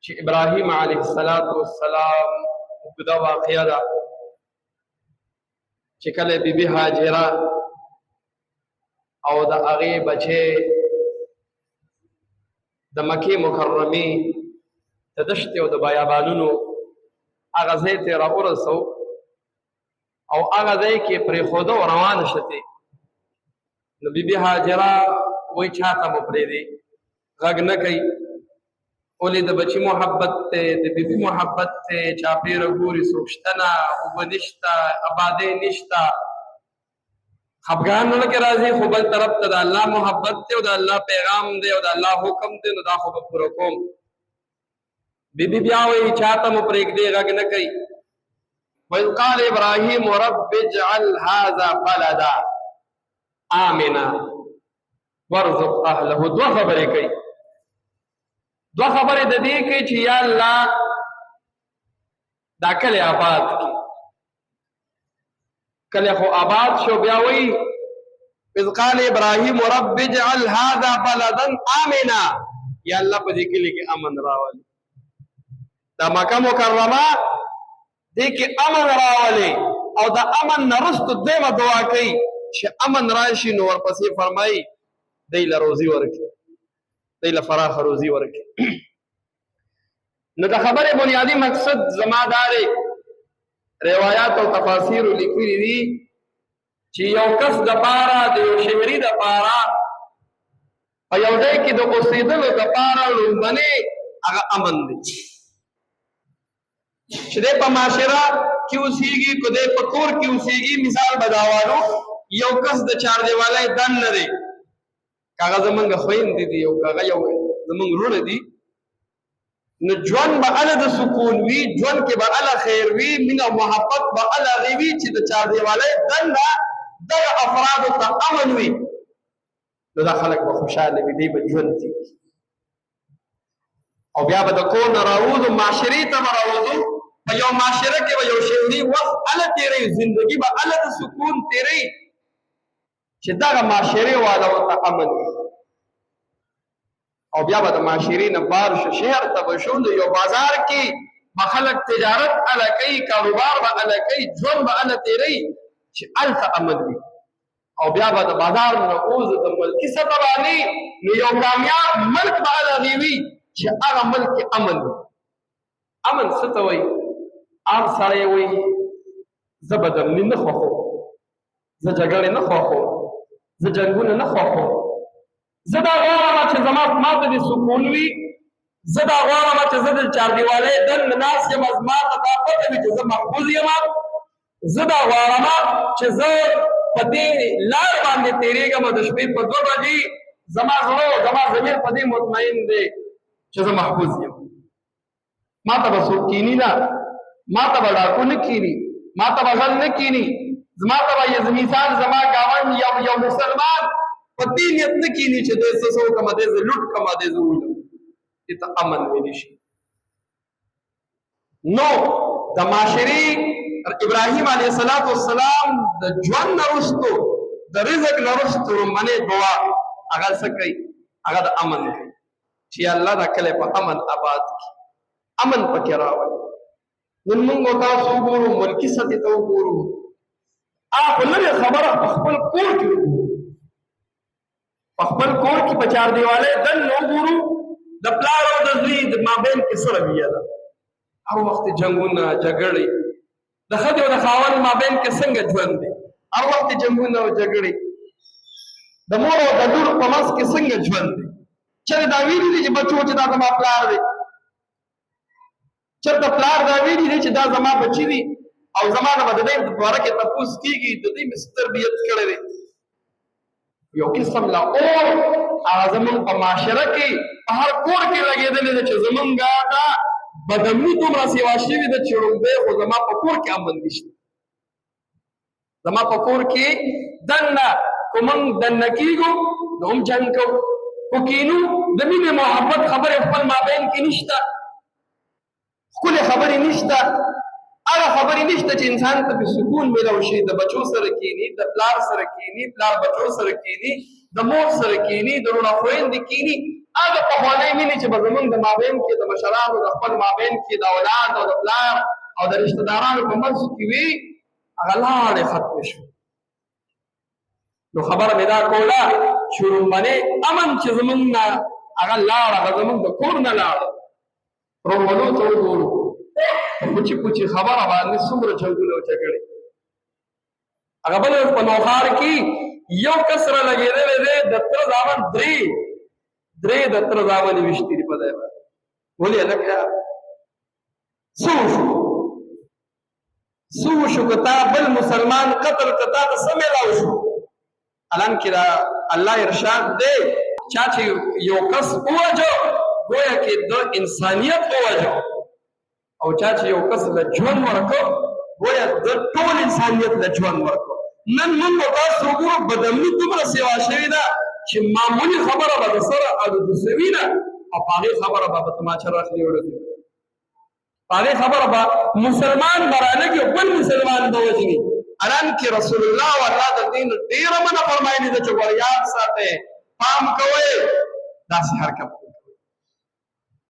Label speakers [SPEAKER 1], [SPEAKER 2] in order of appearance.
[SPEAKER 1] چې ابراهیم علیه السلام اوږده واقعه ده چې کله بیبي هاجره او د هغې بچی د مکې مکرمې د دشتې او د بیابانونو هغه ځای ته راورسو او هغه ځای کې پرېښوده او روانه شتې نو بیبي هاجره وایي چاته مو پرېږدي غږ نه کوي ولې د بچي محبت دی د بیبي محبت دی چاپېره ګوري څوک شته نه اوبه نشته آبادۍ نشته خفګان زړه کې راځي خو بل طرف ته د الله محبت دی او د الله پیغام دی او د الله حکم دی نو دا خو به پوره کوم بیبي بیا وایي چاته مو پرېږدې غږ نه کوي وإذ قال إبراهيم رب اجعل هذا بلدا آمنا وارزق أهله دو خبرې کوي دو خبرې د دې کوي چې یا الله دا کلی آباد کړي کلی خو آباد شو بیا وایي إذ قال إبراهيم رب اجعل هذا بلدا آمنا یا الله په دې کلي کې امن راولي دا مکه مکرمه دې کې امن راولي او د امن نه وروسته دویمه دعا کوي چې امن راشي نو ورپسې فرمایي دی له روزي ورکړي دی له فراخه روزي ورکړي نو د خبرې بنیادي مقصد زما دا دی روایات او تفاسیر لیکلي دي چې یو کس دپاره د یو شهري دپاره په یو ځای کې د اوسېدلو دپاره لومړنی هغه امن دی چې دی په معاشره کې اوسېږي که دی په کور کې اوسېږي مثال به دا والو یو کس د چاردیوالۍ دن نه دی که هغه زمونږ خویندې دي او که هغه یو زمونږ وروڼه دي نو ژوند به هله د سکون وي ژوند کې به هله خیر وي مینه او محبت به هله هغې وي چې د چاردیوالۍ دن نه دغه افرادو ته امن وي نو دا خلک به خوشحاله وي دی به ژوند تېري او بیا به د کور نه راوځو معاشرې ته به راوځو په یو معاشره کې به یو شهري وخت هله تېروي زندګي به هله د سکون تېروي چې دغه معاشرې والا ورته امن وي او بیا به د معاشرې نه بار شو شهر ته به شو نو یو بازار کې به خلک تجارت هله کوي کاروبار به هله کوي ژوند به هله تېروي چې هلته امن وي او بیا به د بازار نه اوزه د ملکي سطح باندې نو یو کامیاب ملک به هله هغې وي چې هغه ملک کې امن وي امن څه ته وایي عام سړی وایي زه بدمني نه خوښوم زه جګړې نه خوښوم زه جنګونه نه خوښوم زه دا غواړم چې زما ما ته دې سکون وي زه دا غواړم چې زه د چاردیوالۍ دن نه ناست یم زما ته دا پته وي چې زه محفوظ یم زه دا غواړم چې زه په دې لار باندې تېرېږم د شپې په 2 بجې زما زړه زما ضمیر په دې مطمئن دی چې زه محفوظ یم ما ته به څوک کیني نه ما ته به ډاکو نه کیني ما ته به غل نه کیني زما ته به مثال زما ګاونډ یو مسلمان په دې نیت نه کیني چې دی زه څه وکړم دی زه لوټ کړم دی زه وولم دې ته امن ویلی شي نو د معاشرې ابراهیم علیه السلام د ژوند نه وروستو د رزق نه وروستو لومړنۍ دعا هغه څه کوي هغه د امن کوي چې الله دا کلی په امن آباد کړي امن پکې راولي نن موږ تاسو وګورو ملکي سطحې ته وګورو خو لرې خبره په خپل کور کې وګورو په خپل کور کې په چاردیوالۍ دن نه وګورو د پلار او د زوی د مابین کې څه رویه ده هر وخت جنګونه جګړې د ښځې او د خاوند مابین کې څنګه ژوند دی هر وخت جنګونه او جګړې د مور او د لور په منځ کې څنګه ژوند دی چېرې دا ویلي دي چې بچو چې دا زما پلار دی چېرته پلار دا ویلي دی چې دا زما بچي دي او زما نه به د دې په باره کې تپوس کېږي د دې مې څه تربیت کړی دی یو قسم لا اور هغه زمونږ په معاشره کې په هر کور کې لګېدلې ده چې زمونږ دا بدمني دومره سیوا شوې ده چې ړومبی خو زما په کور کې امن نشته زما په کور کې دننه که موږ دننه کېږو نو هم جنګ کوو خو کینو د مینې محبت خبرې خپل مابین کې نشته ښکلې خبرې نشته هغه خبرې نشته چې انسان ته په سکون میلاو شي د بچو سره کینی د پلار سره کینی پلار بچو سره کینی د مور سره کینی د وروڼه خویندې کینی هغه پخوانۍ مینې چې به زمونږ د مابین کې د مشرانو د خپل مابین کې د اولاد او د پلار او د رشته دارانو په منځ کې وي هغه لاړې ختمې شوې. نو خبره مې دا کوله چې ورومبنې امن چې زمونږ نه هغه لاړ، هغه زمونږ د کور نه لاړ. رومبنو ته وګورو په پوچې پوچې خبره باندې څومره جنګونه او جګړې. هغه بل په نوښار کې یو کس را لګېدلی دی د تره زامن درې د تره زامن یې ویشتي دي په ځای باندې. ولې هلکه څه وشو که تا بل مسلمان قتل که تا ته څه میلاو شو؟ حالانکې دا الله ارشاد دی چا چې یو کس ووجو گویا کې د انسانیت ووجو، او چا چې یو کس له ژوند ورکړو گویا د ټول انسانیت له ژوند ورکړو. نن موږ به تاسو وګورو بدامني دومره سیوا شوې ده چې معمولي خبره به د سره الودوسوي نه او په هغې خبره به تماچه راخلي وړوي، په هغې خبره به مسلمان به رالګي او بل مسلمان به وژني. حالانکې رسول الله او الله د دین ډېره منع فرمایلې ده چې ور یاد ساتئ، پام کوئ داسې حرکت